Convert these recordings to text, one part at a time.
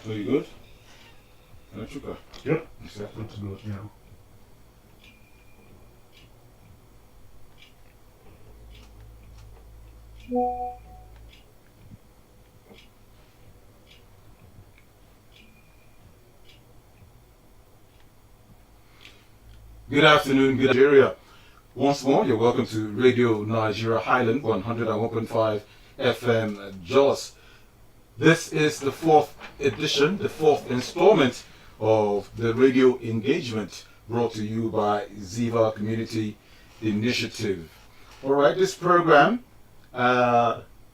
Are you good? Electrical. Yep. Okay. Good to go. Yeah. Good afternoon, good Nigeria. Once more, you're welcome to Radio Nigeria Highland 101.5 FM Jos. This is the fourth edition, the fourth installment of the radio engagement brought to you by Ziva Community Initiative. All right, this program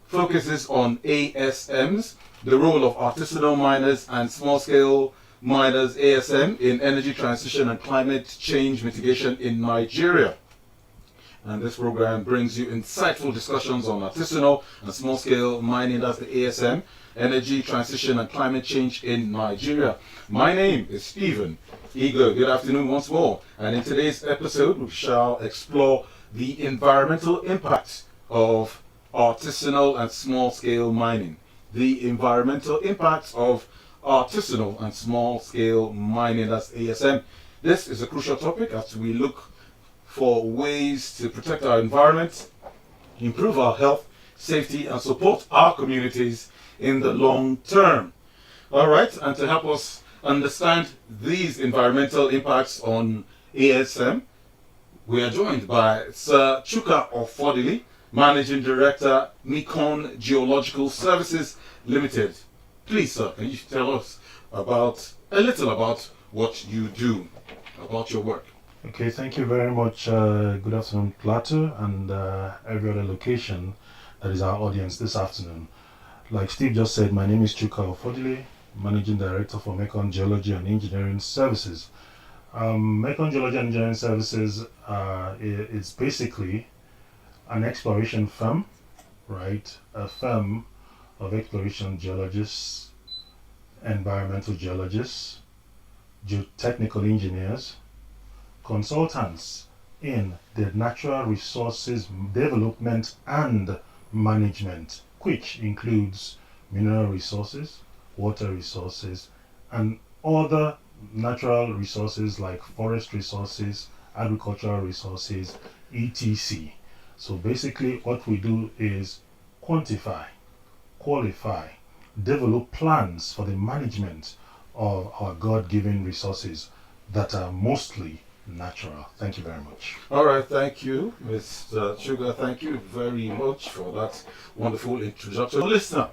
focuses on ASMs, the role of artisanal miners and small-scale miners ASM in energy transition and climate change mitigation in Nigeria. And this program brings you insightful discussions on artisanal and small-scale mining, that's the ASM, energy transition and climate change in Nigeria. My name is Stephen Ego. Good afternoon once more. And in today's episode, we shall explore the environmental impacts of artisanal and small-scale mining. The environmental impacts of artisanal and small-scale mining, that's ASM. This is a crucial topic as we look for ways to protect our environment, improve our health, safety, and support our communities in the long term. All right, and to help us understand these environmental impacts on ASM, we are joined by Sir Chuka Ofodili, Managing Director, Mekong Geological Services Limited. Please, sir, can you tell us a little about what you do, about your work? Okay, thank you very much. Good afternoon, Plateau, and every other location that is our audience this afternoon. Like Steve just said, my name is Chuka Ofodili, Managing Director for Mekong Geology and Engineering Services. Mekong Geology and Engineering Services is basically an exploration firm, right? A firm of exploration geologists, environmental geologists, geotechnical engineers, consultants in the natural resources development and management, which includes mineral resources, water resources, and other natural resources like forest resources, agricultural resources, etc. So basically what we do is quantify, qualify, develop plans for the management of our God-given resources that are mostly natural. Thank you very much. All right, thank you, Mr. Sugar. Thank you very much for that wonderful introduction. Listener,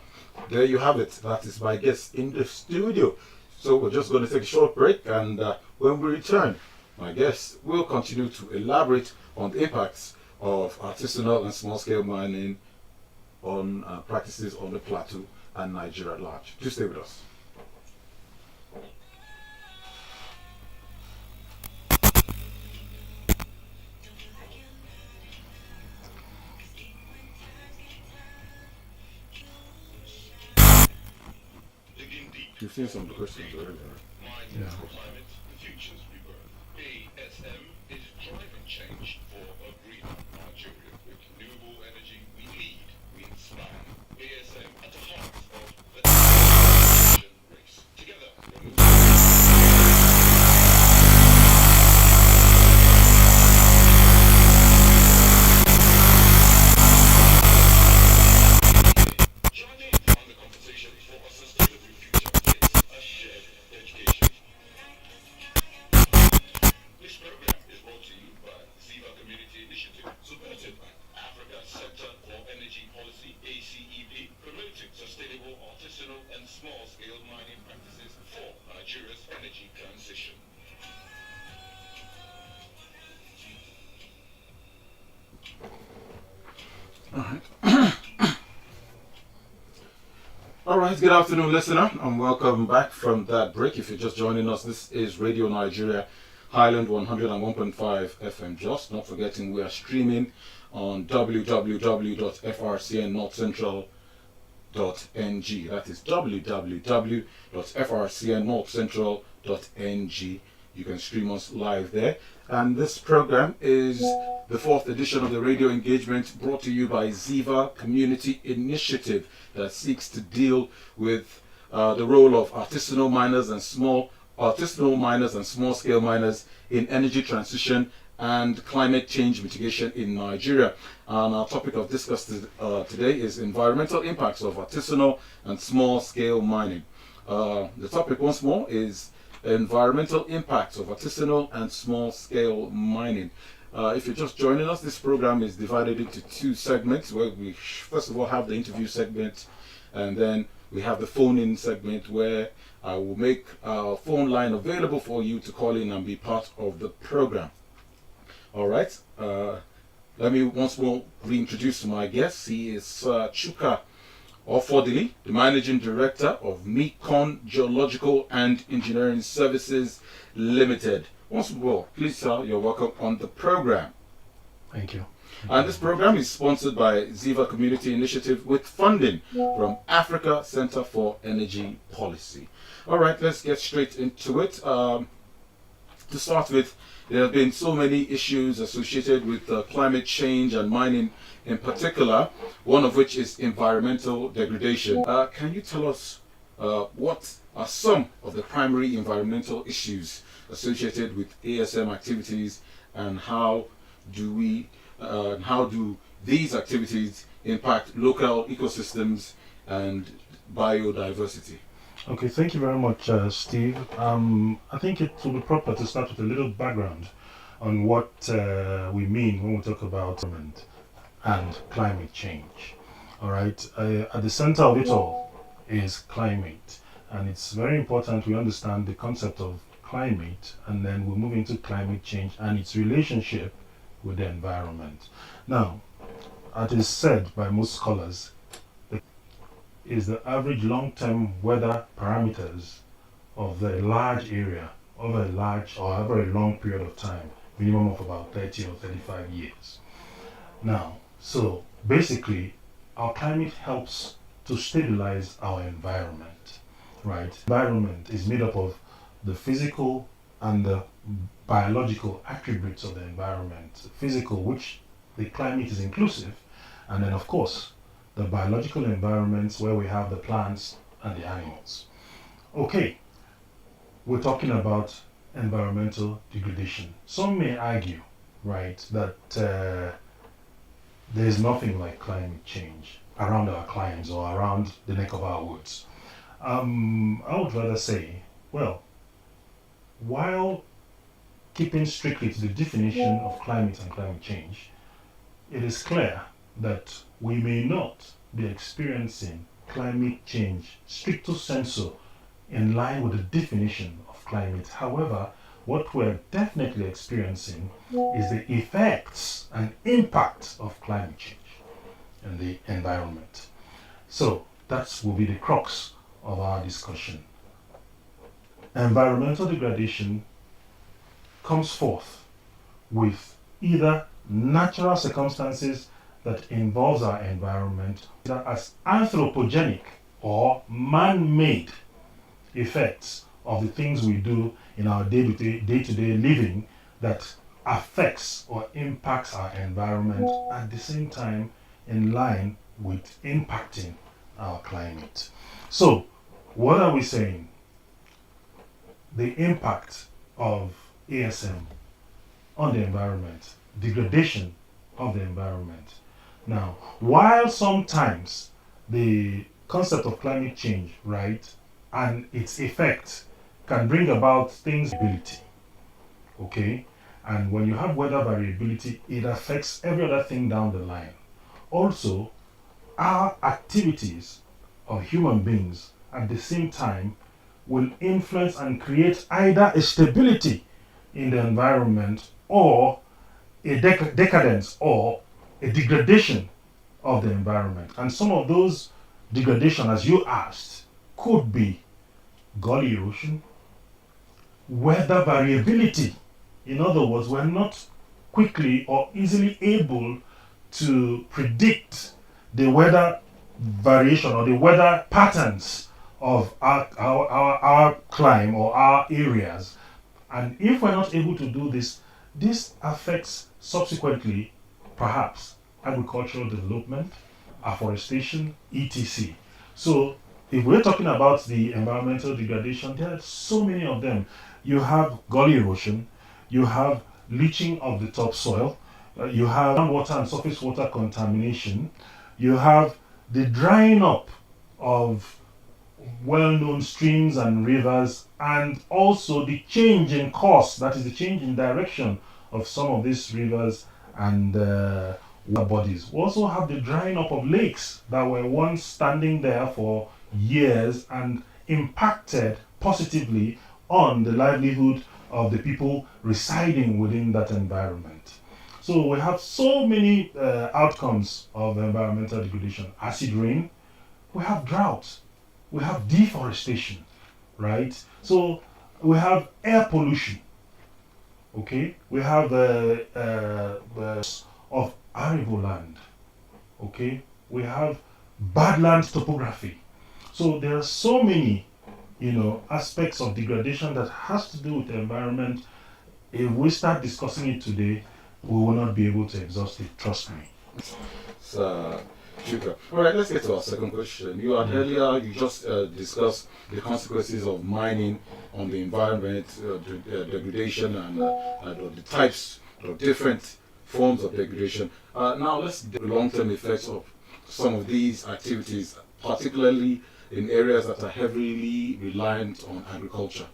there you have it. That is my guest in the studio. So we're just going to take a short break, and when we return, my guest will continue to elaborate on the impacts of artisanal and small-scale mining on practices on the plateau and Nigeria at large. Do stay with us. You've seen some of the questions already, right? Yeah. Climate, the future's rebirth. ASM is driving change for a greener Nigeria. With renewable energy, we lead, we inspire. ASM at the heart of the transition race. Together, we're moving. Join in on the conversation for a sustainable future. It's a shared education. This program is brought to you by Ziva Community Initiative, supported by Africa Center for Energy Policy, ACEP, promoting sustainable artisanal and small-scale mining practices for Nigeria's energy transition. All right. All right, good afternoon, listener, and welcome back from that break. If you're just joining us, this is Radio Nigeria Highland 101.5 FM Jos. Not forgetting we are streaming on www.frcnnorthcentral.ng. That is www.frcnnorthcentral.ng. You can stream us live there. And this program is the fourth edition of the radio engagement brought to you by Ziva Community Initiative that seeks to deal with the role of artisanal miners and small scale miners in energy transition and climate change mitigation in Nigeria. And our topic of discussion today is environmental impacts of artisanal and small scale mining. The topic once more is environmental impacts of artisanal and small scale mining. If you're just joining us, this program is divided into two segments where we first of all have the interview segment, and then we have the phone-in segment where I will make our phone line available for you to call in and be part of the program. All right. Let me once more reintroduce my guest. He is Chuka Ofodili, the Managing Director of Mekong Geological and Engineering Services Limited. Once more, please, sir, you're welcome on the program. Thank you. And this program is sponsored by Ziva Community Initiative with funding from Africa Center for Energy Policy. All right, let's get straight into it. To start with, there have been so many issues associated with climate change and mining in particular, one of which is environmental degradation. Can you tell us what are some of the primary environmental issues associated with ASM activities, and how do these activities impact local ecosystems and biodiversity? Okay, thank you very much, Steve. I think it will be proper to start with a little background on what we mean when we talk about environment and climate change. All right, at the center of it all is climate, and it's very important we understand the concept of climate, and then we'll move into climate change and its relationship with the environment. Now, as is said by most scholars, is the average long-term weather parameters of the large area over a large or over a long period of time, minimum of about 30 or 35 years. Now, so basically, our climate helps to stabilize our environment, right? Environment is made up of the physical and the biological attributes of the environment. Physical, which the climate is inclusive, and then of course, the biological environments where we have the plants and the animals. Okay, we're talking about environmental degradation. Some may argue, right, that there is nothing like climate change around our climes or around the neck of our woods. I would rather say, well, while keeping strictly to the definition of climate and climate change, it is clear that we may not be experiencing climate change stricto sensu in line with the definition of climate. However, what we're definitely experiencing is the effects and impact of climate change in the environment. So that will be the crux of our discussion. Environmental degradation comes forth with either natural circumstances that involves our environment, either as anthropogenic or man-made effects of the things we do in our day-to-day living that affects or impacts our environment, at the same time in line with impacting our climate. So, what are we saying? The impact of ASM on the environment, degradation of the environment. Now, while sometimes the concept of climate change, right, and its effect can bring about things variability, okay? And when you have weather variability, it affects every other thing down the line. Also, our activities of human beings at the same time will influence and create either a stability in the environment or a decadence or a degradation of the environment. And some of those degradation, as you asked, could be gully erosion, weather variability. In other words, we're not quickly or easily able to predict the weather variation or the weather patterns of our climate or our areas. And if we're not able to do this, this affects subsequently perhaps agricultural development, afforestation, etc. So if we're talking about the environmental degradation, there are so many of them. You have gully erosion, you have leaching of the topsoil, you have groundwater and surface water contamination, you have the drying up of well-known streams and rivers, and also the change in course, that is the change in direction of some of these rivers and water bodies. We also have the drying up of lakes that were once standing there for years and impacted positively on the livelihood of the people residing within that environment. So we have so many outcomes of environmental degradation. Acid rain, we have drought, we have deforestation, right? So we have air pollution, okay? We have of arable land, okay? We have badland topography. So there are so many, aspects of degradation that has to do with the environment. If we start discussing it today, we will not be able to exhaust it, trust me. So, sugar. All right, let's get to our second question. You had earlier, you just discussed the consequences of mining on the environment, degradation, and the types of different forms of degradation. Now, let's do the long-term effects of some of these activities, particularly in areas that are heavily reliant on agriculture.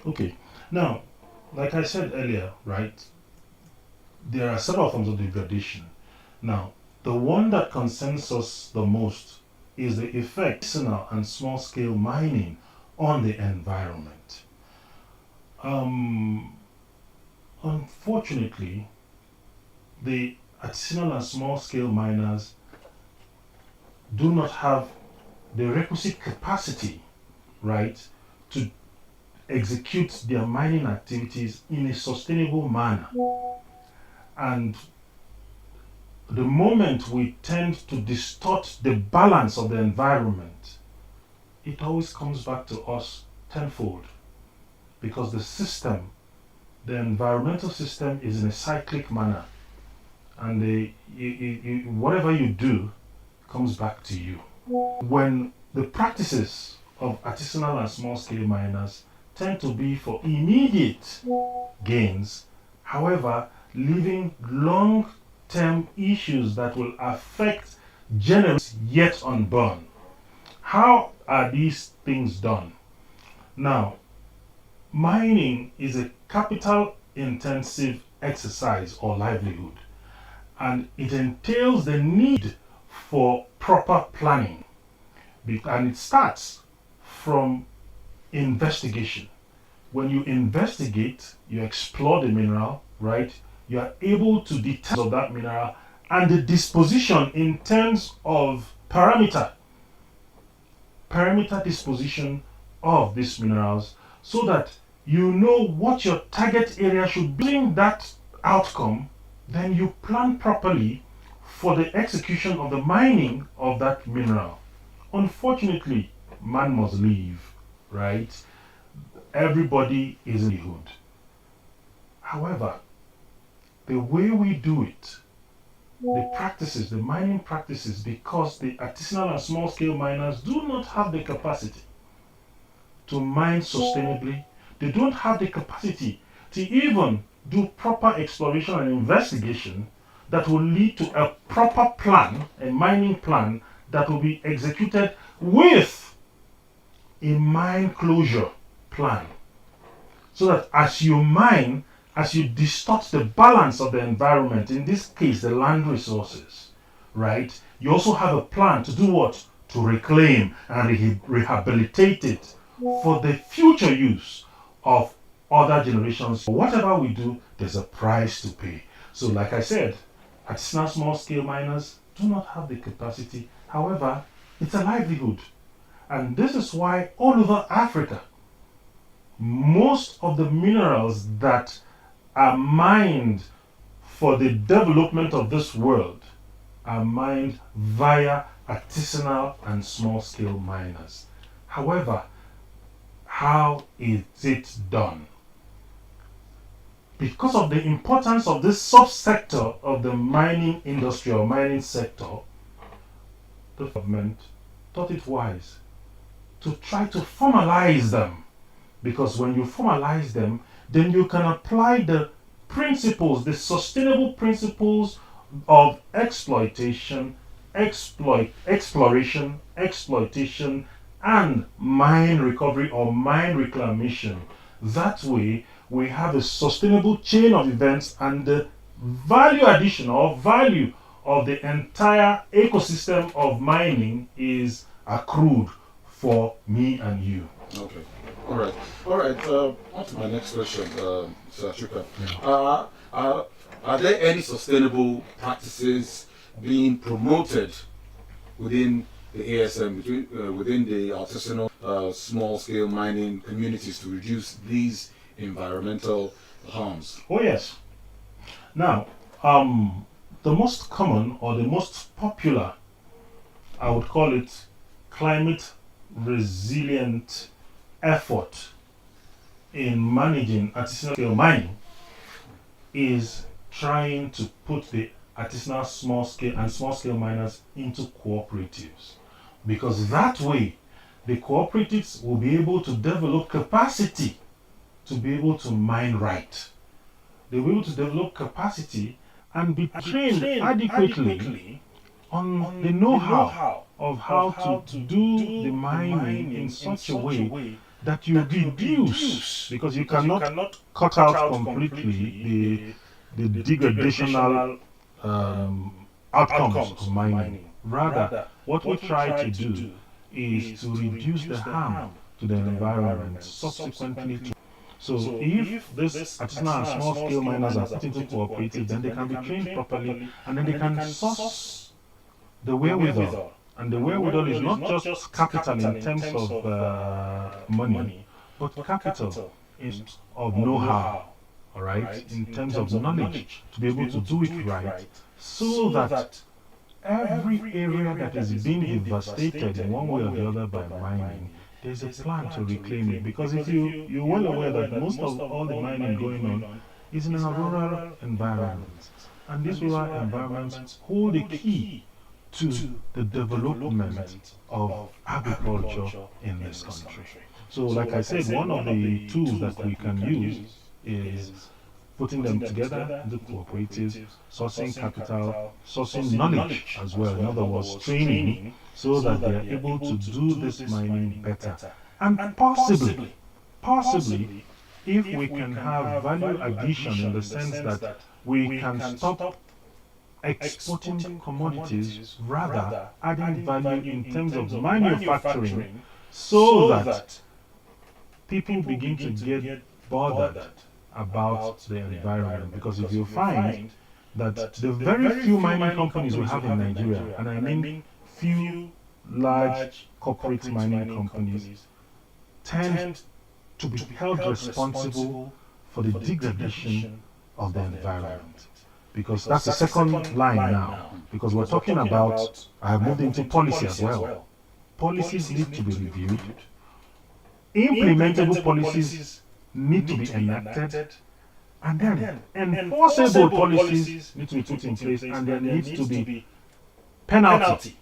Okay. Now, like I said earlier, right, there are several forms of degradation. Now, the one that concerns us the most is the effect of artisanal and small-scale mining on the environment. Unfortunately, the artisanal and small-scale miners do not have the requisite capacity, right, to execute their mining activities in a sustainable manner. And the moment we tend to distort the balance of the environment, it always comes back to us tenfold, because the environmental system is in a cyclic manner, and whatever you do comes back to you. When the practices of artisanal and small-scale miners tend to be for immediate gains, however, leaving long-term issues that will affect generations yet unborn. How are these things done? Now, mining is a capital-intensive exercise or livelihood, and it entails the need for proper planning, and it starts from investigation. When you investigate, you explore the mineral, right? You are able to determine that mineral and the disposition in terms of parameter disposition of these minerals, so that you know what your target area should be. In that outcome, then you plan properly for the execution of the mining of that mineral. Unfortunately, man must live, right? Everybody is in the hood. However, the way we do it, the mining practices, because the artisanal and small-scale miners do not have the capacity to mine sustainably, they don't have the capacity to even do proper exploration and investigation that will lead to a proper plan, a mining plan that will be executed with a mine closure plan. So that as you mine, as you distort the balance of the environment, in this case the land resources, right, you also have a plan to do what? To reclaim and rehabilitate it for the future use of other generations. Whatever we do, there's a price to pay. So like I said, artisanal small-scale miners do not have the capacity. However, it's a livelihood. And this is why all over Africa, most of the minerals that are mined for the development of this world are mined via artisanal and small-scale miners. However, how is it done? Because of the importance of this subsector of the mining industry or mining sector, the government thought it wise to try to formalize them. Because when you formalize them, then you can apply the principles, the sustainable principles of exploitation, exploration, exploitation, and mine recovery or mine reclamation. That way, we have a sustainable chain of events, and the value addition or value of the entire ecosystem of mining is accrued for me and you. Okay. All right. All right. On to my next question, Sir Chuka. Are there any sustainable practices being promoted within the ASM, within the artisanal small-scale mining communities to reduce these environmental harms? Oh yes. Now, the most common or the most popular, I would call it, climate resilient effort in managing artisanal scale mining is trying to put the artisanal small scale miners into cooperatives, because that way the cooperatives will be able to develop capacity to be able to mine right. They will be able to develop capacity and be trained adequately on the know-how of how to do the mining in such a way that you reduce, because you cannot cut out completely the degradational outcomes of mining. Rather, what we try to do is to reduce the harm to the environment subsequently. So if this artisanal and small scale miners are put into cooperatives, then they can be trained properly, and then they can source the wherewithal. And the wherewithal is not just capital in terms of money, but capital of know-how, all right, in terms of knowledge, to be able to do it right, so that every area that is being devastated in one way or the other by mining, there's a plan to reclaim it. Because if you're well aware that most of all the mining going on is in a rural environment, and these rural environments hold the key to the development of agriculture in this country. So like I said, one of the tools that we can use is putting them together into cooperatives, sourcing capital, sourcing knowledge as well, in other words, training, so that they are able to do this mining better. And possibly, if we can have value addition in the sense that we can stop exporting commodities, rather adding value in terms of manufacturing, so that people begin to get bothered about the environment. Because if you find that the very few mining companies we have in Nigeria, and I mean few large corporate mining companies, tend to be held responsible for the degradation of the environment. Because that's the second line now. Because we're talking about, I have moved into policy as well. Policies need to be reviewed. Implementable policies need to be enacted. And then enforceable policies need to be put in place, and there needs to be penalty.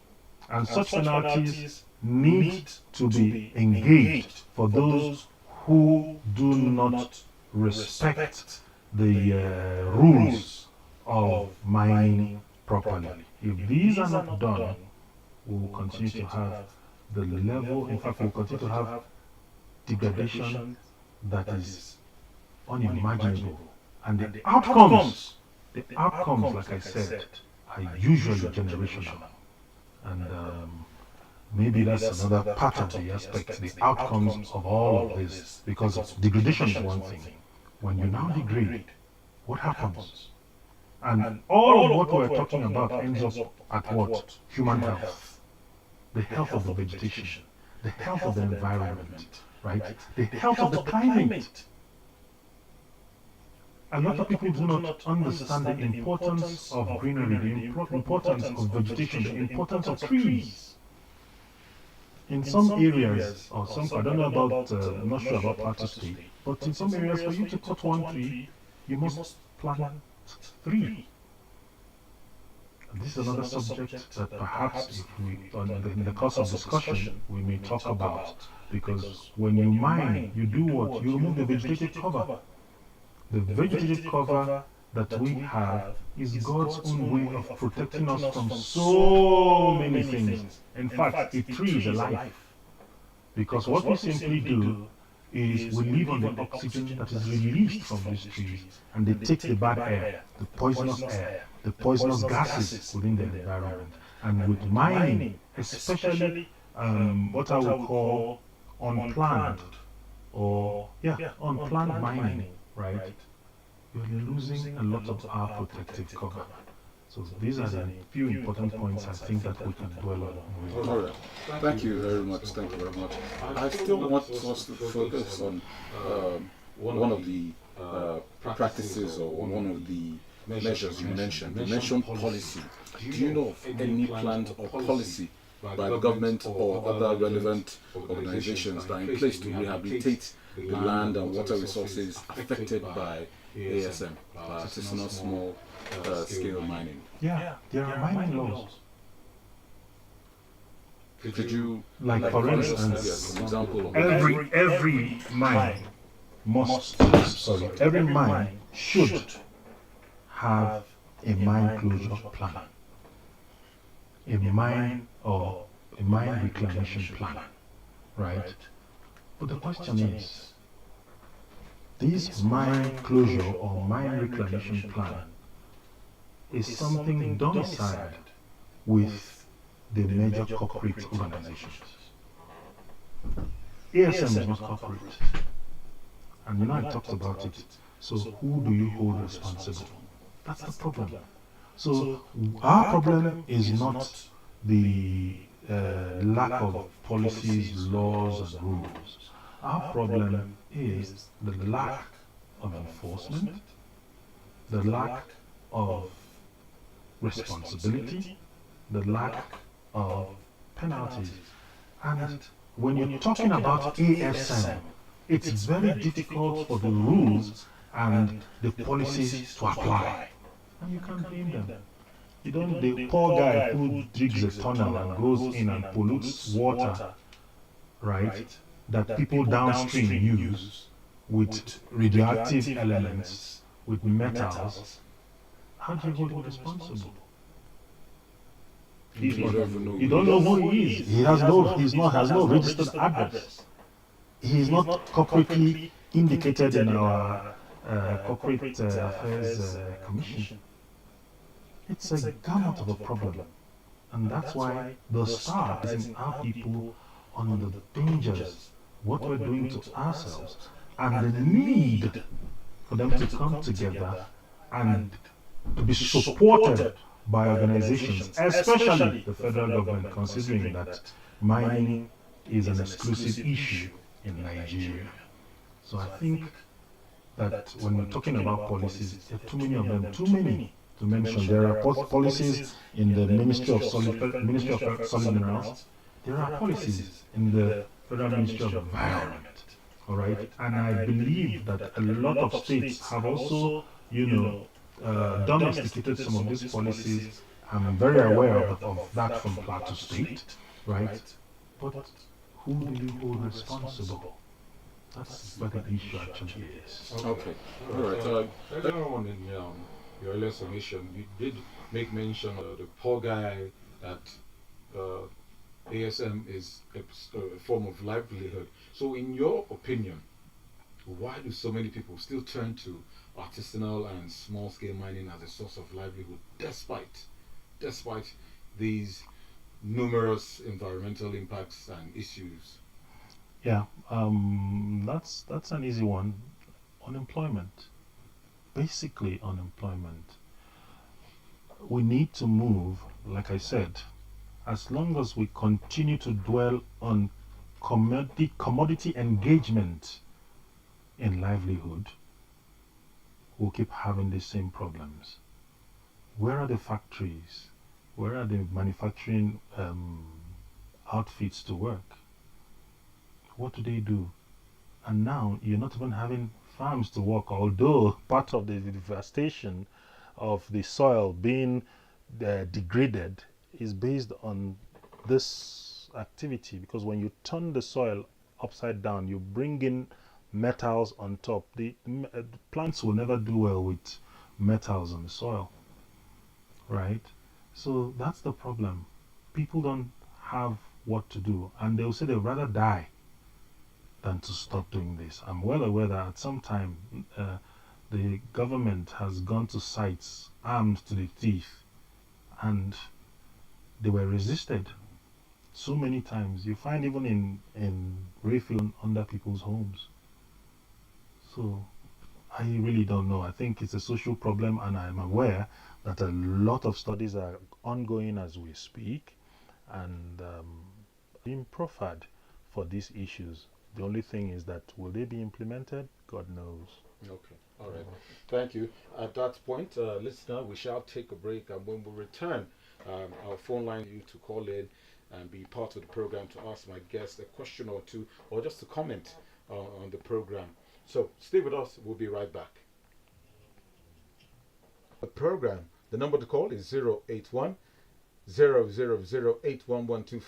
And such penalties need to be engaged for those who do not respect the rules of mining properly. If these are not done, we will continue to have the level, in fact, we will continue to have degradation that is unimaginable. And the outcomes, like I said, are usually generational. And maybe that's another part of the aspect, the outcomes of all of this. Because degradation is one thing. When you now degrade, what happens? And all of what we're talking about ends up at what? Human health. The health of the vegetation, the health of the environment, right? The health of the climate. A lot of people do not understand the importance of greenery, the importance of vegetation, the importance of trees. In some areas, or some, I don't know about, I'm not sure about part of state, but in some areas, for you to cut one tree, you must plant 3. This is another subject that perhaps if in the course of discussion, we may talk about, because when you mine, you do what? You remove the vegetative cover. The vegetative cover that we have is God's own way of protecting us from so many things. In fact, a tree is a life. Because what we simply do is we live on the oxygen that is released from these trees, and they take the bad air, the poisonous gases within the environment. And with mining, especially what I would call unplanned unplanned mining, right? You're losing a lot of our protective cover. So these are the few important points I think that we can dwell on. All right. Thank you very much. Thank you very much. I still want us to focus on one of the practices or one of the measures you mentioned. You mentioned policy. Do you know of any plans or policy by the government or other relevant organizations that are in place to rehabilitate the land and water resources affected by ASM, artisanal small scale mining? Yeah, there are mining laws. Could you, like for instance, yes, an example of every mine every mine should have a mine closure plan, a mine reclamation plan, right? But the question is, this mine closure or mine reclamation plan is something domiciled with the major corporate organizations. ASM is not corporate. And I talked about it. So who do you hold responsible? That's the problem. So our problem is not the lack of policies, laws, and rules. Our problem is the lack of enforcement, the lack of responsibility, the lack of penalties. And when you're talking about ASM, it's very difficult for the rules and the policies to apply. And you can't blame them. You don't, the poor guy who digs a tunnel and goes in and pollutes water, right, that people downstream use with radioactive elements, with metals, how do you hold him responsible? You don't know who he is. He has no registered address. He is not corporately indicated in our corporate affairs commission. It's a gamut of a problem, and that's why the start is in our people on the dangers, what we're doing to ourselves, and the need for them to come together and to be supported by organizations, especially the federal government, considering that mining is an exclusive issue in Nigeria. So I think that when we're talking about policies, there are too many of them, too many to mention. There are policies in the Ministry of Solid Minerals. There are policies in the Federal Ministry of Environment. All right, and I believe that a lot of states have also, domesticated some of these policies. I'm very aware of that from Plateau State, right? But who do you hold responsible? That's where the issue actually is. Okay, all right. Earlier on in your earlier submission, you did make mention of the poor guy that ASM is a form of livelihood. So in your opinion, why do so many people still turn to artisanal and small-scale mining as a source of livelihood, despite these numerous environmental impacts and issues? Yeah, that's an easy one. Unemployment, basically unemployment. We need to move, like I said, as long as we continue to dwell on commodity engagement in livelihood, we'll keep having the same problems. Where are the factories? Where are the manufacturing outfits to work? What do? And now you're not even having farms to work, although part of the devastation of the soil being degraded is based on this activity, because when you turn the soil upside down, you bring in metals on top. The plants will never do well with metals on the soil, right? So that's the problem. People don't have what to do, and they'll say they'd rather die than to stop doing this. I'm well aware that at some time the government has gone to sites armed to the teeth, and they were resisted so many times. You find even in refill under people's homes. So I really don't know. I think it's a social problem, and I'm aware that a lot of studies are ongoing as we speak, and being proffered for these issues. The only thing is that will they be implemented? God knows. Okay, all right. Thank you. At that point, listener, we shall take a break, and when we return, our phone line you to call in and be part of the program to ask my guest a question or two, or just to comment on the program. So stay with us. We'll be right back. The program. The number to call is 081 000 81124.